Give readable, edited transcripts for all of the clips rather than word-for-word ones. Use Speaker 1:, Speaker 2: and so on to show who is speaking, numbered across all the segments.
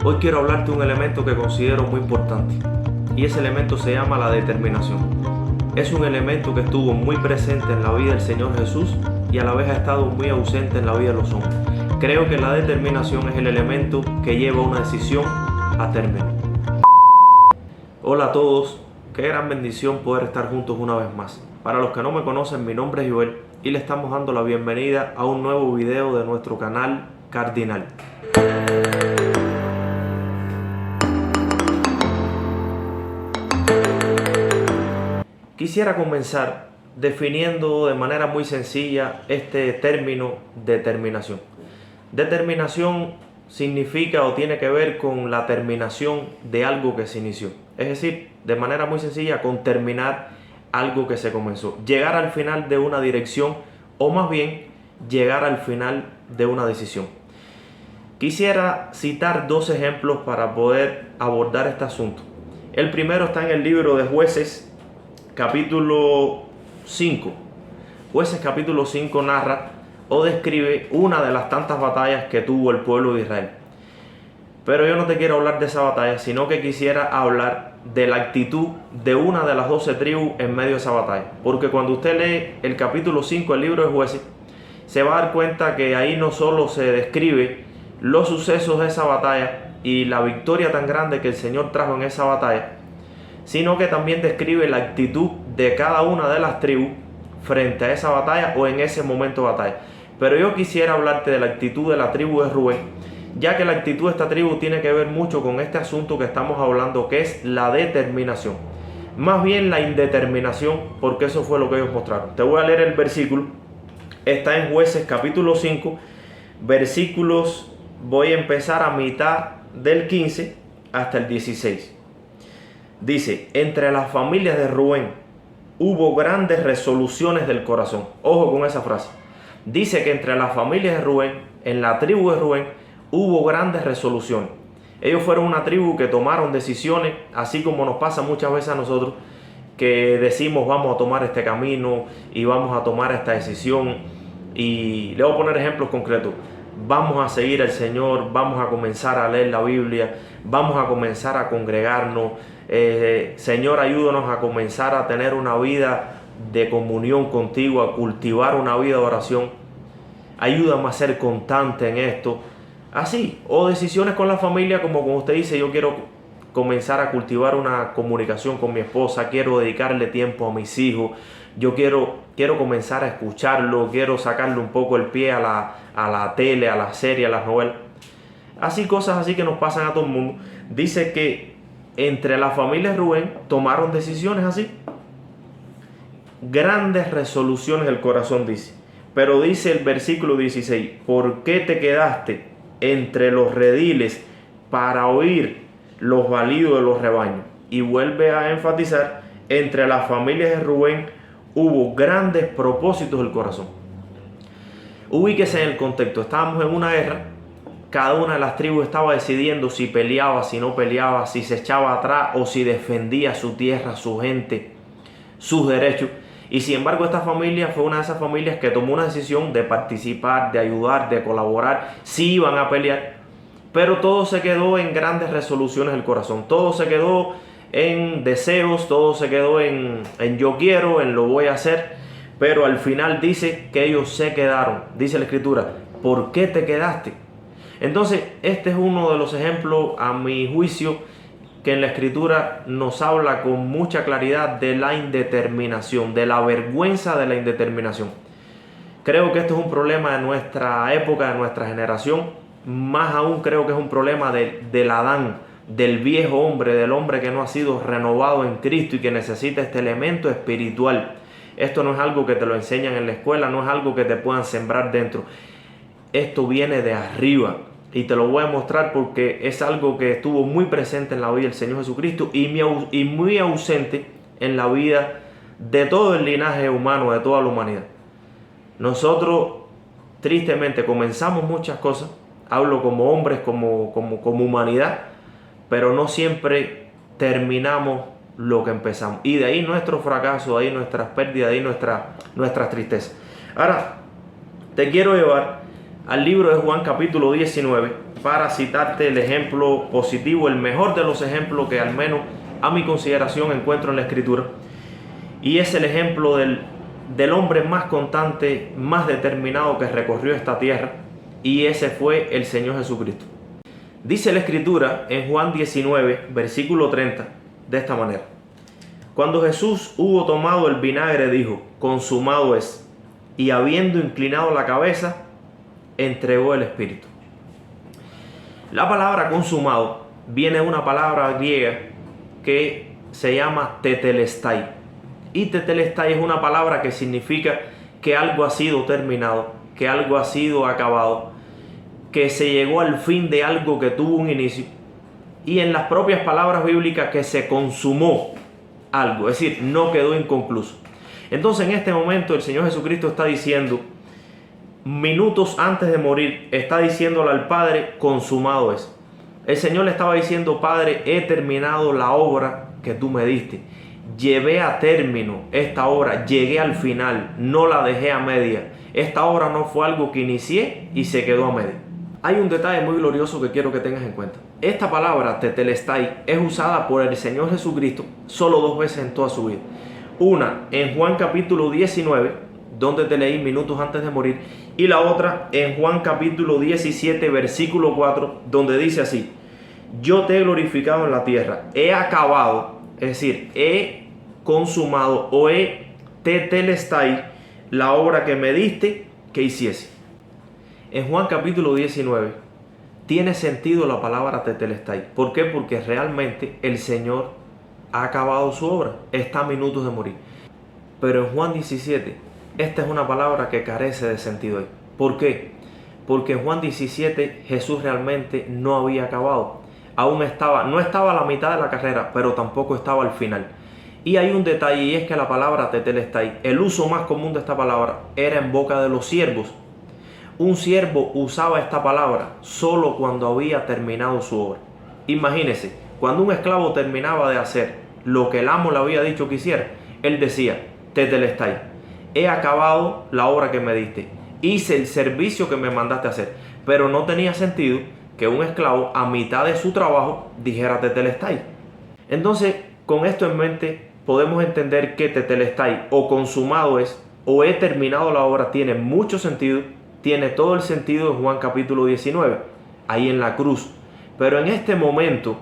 Speaker 1: Hoy quiero hablarte de un elemento que considero muy importante y ese elemento se llama la determinación. Es un elemento que estuvo muy presente en la vida del Señor Jesús y a la vez ha estado muy ausente en la vida de los hombres. Creo que la determinación es el elemento que lleva una decisión a término. Hola a todos, qué gran bendición poder estar juntos una vez más. Para los que no me conocen, mi nombre es Joel y le estamos dando la bienvenida a un nuevo video de nuestro canal Cardinal. Quisiera comenzar definiendo de manera muy sencilla este término determinación. Determinación significa o tiene que ver con la terminación de algo que se inició. Es decir, de manera muy sencilla, con terminar algo que se comenzó. Llegar al final de una dirección o más bien llegar al final de una decisión. Quisiera citar dos ejemplos para poder abordar este asunto. El primero está en el libro de Jueces, capítulo 5. Jueces capítulo 5 narra o describe una de las tantas batallas que tuvo el pueblo de Israel. Pero yo no te quiero hablar de esa batalla, sino que quisiera hablar de la actitud de una de las 12 tribus en medio de esa batalla. Porque cuando usted lee el capítulo 5 del libro de Jueces, se va a dar cuenta que ahí no solo se describe los sucesos de esa batalla y la victoria tan grande que el Señor trajo en esa batalla, sino que también describe la actitud de cada una de las tribus frente a esa batalla o en ese momento de batalla. Pero yo quisiera hablarte de la actitud de la tribu de Rubén, ya que la actitud de esta tribu tiene que ver mucho con este asunto que estamos hablando, que es la determinación. Más bien la indeterminación, porque eso fue lo que ellos mostraron. Te voy a leer el versículo. Está en Jueces capítulo 5, versículos, voy a empezar a mitad del 15 hasta el 16. Dice, entre las familias de Rubén hubo grandes resoluciones del corazón. Ojo con esa frase. Dice que entre las familias de Rubén, en la tribu de Rubén, hubo grandes resoluciones. Ellos fueron una tribu que tomaron decisiones, así como nos pasa muchas veces a nosotros, que decimos vamos a tomar este camino y vamos a tomar esta decisión. Y le voy a poner ejemplos concretos. Vamos a seguir al Señor, vamos a comenzar a leer la Biblia, vamos a comenzar a congregarnos. Señor, ayúdanos a comenzar a tener una vida de comunión contigo, a cultivar una vida de oración. Ayúdame a ser constante en esto. Así, o decisiones con la familia, como usted dice, yo quiero comenzar a cultivar una comunicación con mi esposa, quiero dedicarle tiempo a mis hijos, yo quiero comenzar a escucharlo, quiero sacarle un poco el pie a la tele, a la serie, a las novelas. Así, cosas así que nos pasan a todo el mundo. Dice que entre las familias Rubén tomaron decisiones así. Grandes resoluciones del corazón, dice. Pero dice el versículo 16, ¿por qué te quedaste entre los rediles para oír los balidos de los rebaños? Y vuelve a enfatizar, entre las familias de Rubén hubo grandes propósitos del corazón. Ubíquese en el contexto, estábamos en una guerra. Cada una de las tribus estaba decidiendo si peleaba, si no peleaba, si se echaba atrás o si defendía su tierra, su gente, sus derechos. Y sin embargo esta familia fue una de esas familias que tomó una decisión de participar, de ayudar, de colaborar. Sí iban a pelear, pero todo se quedó en grandes resoluciones del corazón. Todo se quedó en deseos, todo se quedó en yo quiero, en lo voy a hacer. Pero al final dice que ellos se quedaron. Dice la Escritura, ¿por qué te quedaste? Entonces, este es uno de los ejemplos, a mi juicio, que en la Escritura nos habla con mucha claridad de la indeterminación, de la vergüenza de la indeterminación. Creo que esto es un problema de nuestra época, de nuestra generación. Más aún creo que es un problema del Adán, del viejo hombre, del hombre que no ha sido renovado en Cristo y que necesita este elemento espiritual. Esto no es algo que te lo enseñan en la escuela, no es algo que te puedan sembrar dentro. Esto viene de arriba. Y te lo voy a mostrar porque es algo que estuvo muy presente en la vida del Señor Jesucristo y muy ausente en la vida de todo el linaje humano, de toda la humanidad. Nosotros tristemente comenzamos muchas cosas, hablo como hombres, como humanidad, pero no siempre terminamos lo que empezamos. Y de ahí nuestro fracaso, de ahí nuestras pérdidas, de ahí nuestras tristezas. Ahora, te quiero llevar al libro de Juan capítulo 19 para citarte el ejemplo positivo, el mejor de los ejemplos que al menos a mi consideración encuentro en la Escritura. Y es el ejemplo del hombre más constante, más determinado que recorrió esta tierra. Y ese fue el Señor Jesucristo. Dice la Escritura en Juan 19, versículo 30, de esta manera. Cuando Jesús hubo tomado el vinagre, dijo: consumado es. Y habiendo inclinado la cabeza, entregó el Espíritu. La palabra consumado viene de una palabra griega que se llama tetelestai. Y tetelestai es una palabra que significa que algo ha sido terminado, que algo ha sido acabado, que se llegó al fin de algo que tuvo un inicio. Y en las propias palabras bíblicas, que se consumó algo, es decir, no quedó inconcluso. Entonces en este momento el Señor Jesucristo está diciendo, minutos antes de morir, está diciéndole al Padre: consumado es. El Señor le estaba diciendo: Padre, he terminado la obra que tú me diste. Llevé a término esta obra, llegué al final, no la dejé a media. Esta obra no fue algo que inicié y se quedó a media. Hay un detalle muy glorioso que quiero que tengas en cuenta. Esta palabra, tetelestai, es usada por el Señor Jesucristo solo 2 veces en toda su vida. Una en Juan capítulo 19, donde te leí minutos antes de morir, y la otra en Juan capítulo 17, versículo 4, donde dice así: yo te he glorificado en la tierra, he acabado, es decir, he consumado o he tetelestai la obra que me diste que hiciese. En Juan capítulo 19 tiene sentido la palabra tetelestai. ¿Por qué? Porque realmente el Señor ha acabado su obra, está a minutos de morir. Pero en Juan 17, esta es una palabra que carece de sentido ahí. ¿Por qué? Porque en Juan 17 Jesús realmente no había acabado. Aún no estaba a la mitad de la carrera, pero tampoco estaba al final. Y hay un detalle, y es que la palabra tetelestai, el uso más común de esta palabra era en boca de los siervos. Un siervo usaba esta palabra solo cuando había terminado su obra. Imagínese, cuando un esclavo terminaba de hacer lo que el amo le había dicho que hiciera, él decía: tetelestai, he acabado la obra que me diste, hice el servicio que me mandaste a hacer. Pero no tenía sentido que un esclavo a mitad de su trabajo dijera tetelestai. Entonces, con esto en mente, podemos entender que tetelestai o consumado es, o he terminado la obra, tiene mucho sentido, tiene todo el sentido en Juan capítulo 19, ahí en la cruz. Pero en este momento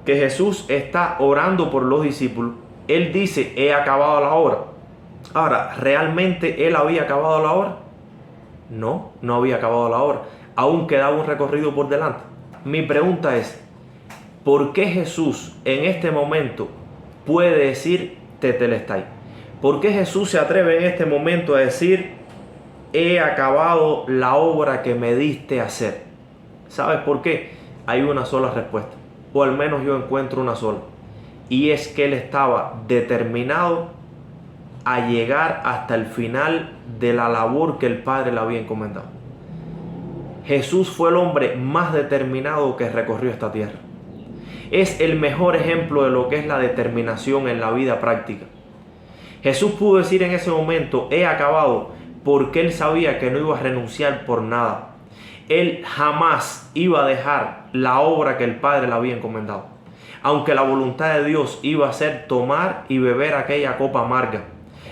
Speaker 1: que Jesús está orando por los discípulos, Él dice: he acabado la obra. Ahora, ¿realmente Él había acabado la obra? No, no había acabado la obra. Aún quedaba un recorrido por delante. Mi pregunta es: ¿por qué Jesús en este momento puede decir tetelestai? ¿Por qué Jesús se atreve en este momento a decir: he acabado la obra que me diste hacer? ¿Sabes por qué? Hay una sola respuesta, o al menos yo encuentro una sola, y es que Él estaba determinado a llegar hasta el final de la labor que el Padre le había encomendado. Jesús fue el hombre más determinado que recorrió esta tierra. Es el mejor ejemplo de lo que es la determinación en la vida práctica. Jesús pudo decir en ese momento: he acabado, porque Él sabía que no iba a renunciar por nada. Él jamás iba a dejar la obra que el Padre le había encomendado. Aunque la voluntad de Dios iba a ser tomar y beber aquella copa amarga,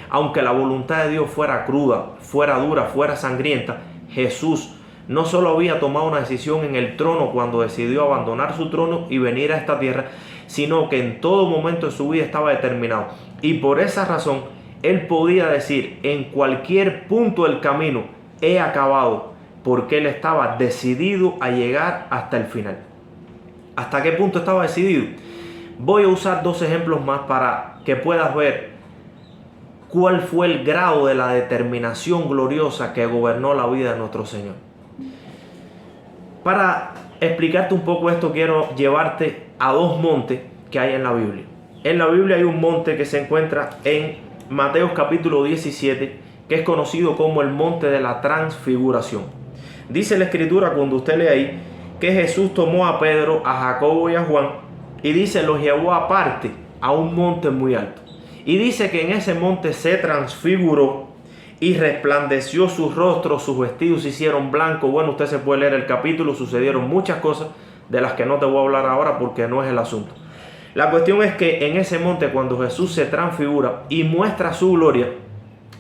Speaker 1: aunque la voluntad de Dios fuera cruda, fuera dura, fuera sangrienta, Jesús no solo había tomado una decisión en el trono cuando decidió abandonar su trono y venir a esta tierra, sino que en todo momento de su vida estaba determinado. Y por esa razón, Él podía decir en cualquier punto del camino: he acabado, porque Él estaba decidido a llegar hasta el final. ¿Hasta qué punto estaba decidido? Voy a usar 2 ejemplos más para que puedas ver cuál fue el grado de la determinación gloriosa que gobernó la vida de nuestro Señor. Para explicarte un poco esto, quiero llevarte a 2 montes que hay en la Biblia. En la Biblia hay un monte que se encuentra en Mateo capítulo 17, que es conocido como el monte de la transfiguración. Dice la Escritura, cuando usted lee ahí, que Jesús tomó a Pedro, a Jacobo y a Juan, y dice, los llevó aparte a un monte muy alto. Y dice que en ese monte se transfiguró y resplandeció su rostro, sus vestidos se hicieron blancos. Bueno, usted se puede leer el capítulo, sucedieron muchas cosas de las que no te voy a hablar ahora porque no es el asunto. La cuestión es que en ese monte, cuando Jesús se transfigura y muestra su gloria,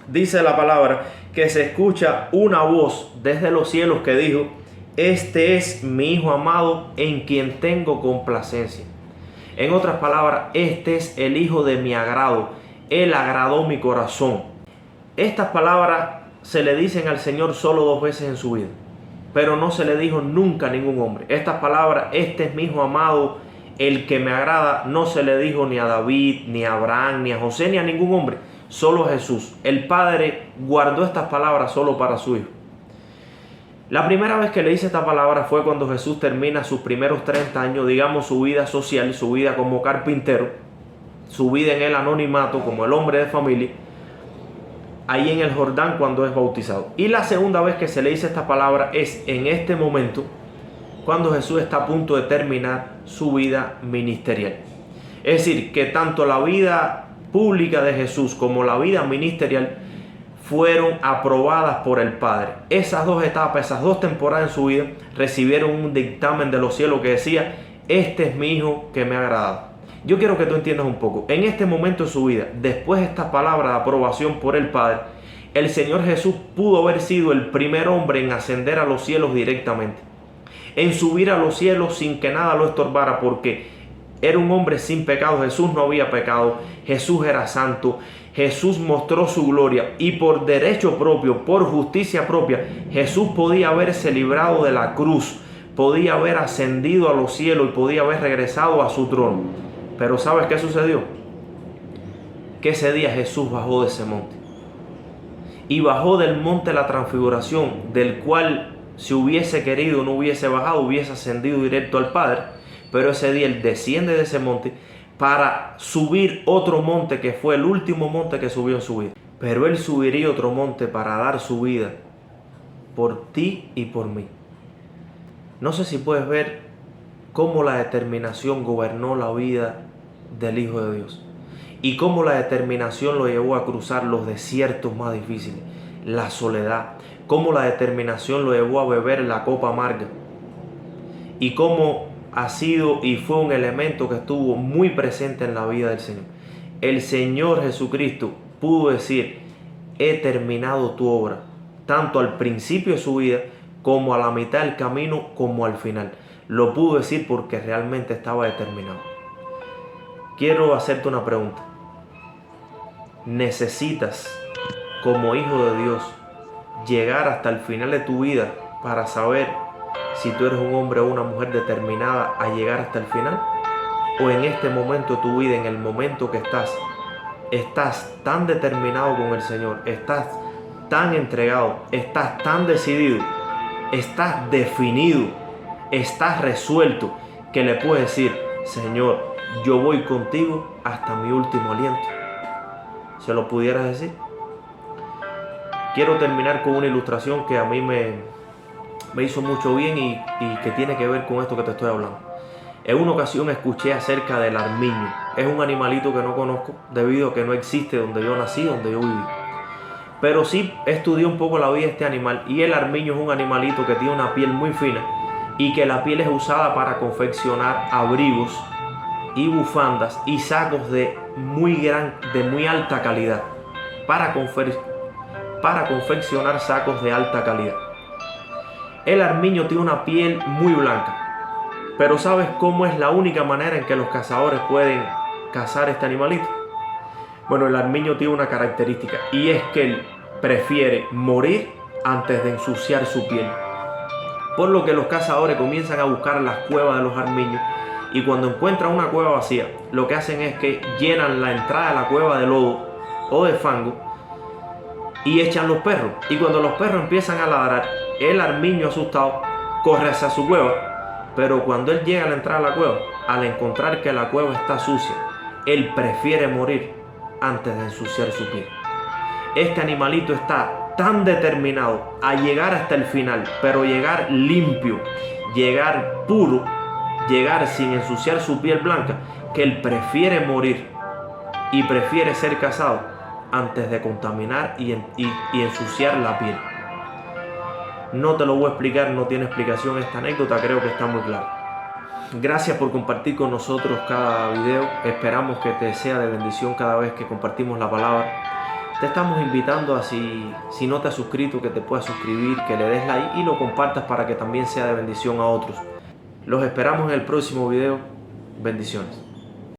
Speaker 1: dice la palabra que se escucha una voz desde los cielos que dijo: este es mi Hijo amado en quien tengo complacencia. En otras palabras, este es el Hijo de mi agrado, Él agradó mi corazón. Estas palabras se le dicen al Señor solo 2 veces en su vida, pero no se le dijo nunca a ningún hombre. Estas palabras, este es mi Hijo amado, el que me agrada, no se le dijo ni a David, ni a Abraham, ni a José, ni a ningún hombre, solo a Jesús. El Padre guardó estas palabras solo para su Hijo. La primera vez que le dice esta palabra fue cuando Jesús termina sus primeros 30 años, digamos su vida social, su vida como carpintero, su vida en el anonimato como el hombre de familia, ahí en el Jordán cuando es bautizado. Y la segunda vez que se le dice esta palabra es en este momento, cuando Jesús está a punto de terminar su vida ministerial. Es decir, que tanto la vida pública de Jesús como la vida ministerial fueron aprobadas por el Padre. Esas 2 etapas, esas 2 temporadas en su vida, recibieron un dictamen de los cielos que decía: este es mi Hijo que me ha agradado. Yo quiero que tú entiendas un poco. En este momento de su vida, después de esta palabra de aprobación por el Padre, el Señor Jesús pudo haber sido el primer hombre en ascender a los cielos directamente, en subir a los cielos sin que nada lo estorbara, porque era un hombre sin pecado. Jesús no había pecado, Jesús era santo, Jesús mostró su gloria y por derecho propio, por justicia propia, Jesús podía haberse librado de la cruz, podía haber ascendido a los cielos y podía haber regresado a su trono. Pero ¿sabes qué sucedió? Que ese día Jesús bajó de ese monte. Y bajó del monte de la transfiguración, del cual si hubiese querido no hubiese bajado, hubiese ascendido directo al Padre. Pero ese día Él desciende de ese monte para subir otro monte que fue el último monte que subió en su vida. Pero Él subiría otro monte para dar su vida por ti y por mí. No sé si puedes ver cómo la determinación gobernó la vida del Hijo de Dios y cómo la determinación lo llevó a cruzar los desiertos más difíciles, la soledad, cómo la determinación lo llevó a beber la copa amarga y cómo ha sido y fue un elemento que estuvo muy presente en la vida del Señor. El Señor Jesucristo pudo decir: he terminado tu obra, tanto al principio de su vida como a la mitad del camino como al final. Lo pudo decir porque realmente estaba determinado. Quiero hacerte una pregunta. ¿Necesitas, como hijo de Dios, llegar hasta el final de tu vida para saber si tú eres un hombre o una mujer determinada a llegar hasta el final? ¿O en este momento de tu vida, en el momento que estás tan determinado con el Señor, estás tan entregado, estás tan decidido, estás definido, estás resuelto, que le puedes decir: Señor, yo voy contigo hasta mi último aliento? ¿Se lo pudieras decir? Quiero terminar con una ilustración que a mí me hizo mucho bien y que tiene que ver con esto que te estoy hablando. En una ocasión escuché acerca del armiño. Es un animalito que no conozco debido a que no existe donde yo nací, donde yo viví. Pero sí estudié un poco la vida de este animal, y el armiño es un animalito que tiene una piel muy fina y que la piel es usada para confeccionar abrigos y bufandas y sacos de muy alta calidad, para confeccionar sacos de alta calidad. El armiño tiene una piel muy blanca, pero ¿sabes cómo es la única manera en que los cazadores pueden cazar este animalito? Bueno, el armiño tiene una característica, y es que él prefiere morir antes de ensuciar su piel. Por lo que los cazadores comienzan a buscar las cuevas de los armiños, y cuando encuentran una cueva vacía, lo que hacen es que llenan la entrada de la cueva de lodo o de fango y echan los perros. Y cuando los perros empiezan a ladrar, el armiño asustado corre hacia su cueva. Pero cuando él llega a la entrada de la cueva, al encontrar que la cueva está sucia, él prefiere morir antes de ensuciar su piel. Este animalito está tan determinado a llegar hasta el final, pero llegar limpio, llegar puro, llegar sin ensuciar su piel blanca, que él prefiere morir y prefiere ser cazado antes de contaminar y ensuciar la piel. No te lo voy a explicar, no tiene explicación esta anécdota, creo que está muy clara. Gracias por compartir con nosotros cada video, esperamos que te sea de bendición cada vez que compartimos la palabra. Te estamos invitando a si no te has suscrito, que te puedas suscribir, que le des like y lo compartas para que también sea de bendición a otros. Los esperamos en el próximo video. Bendiciones.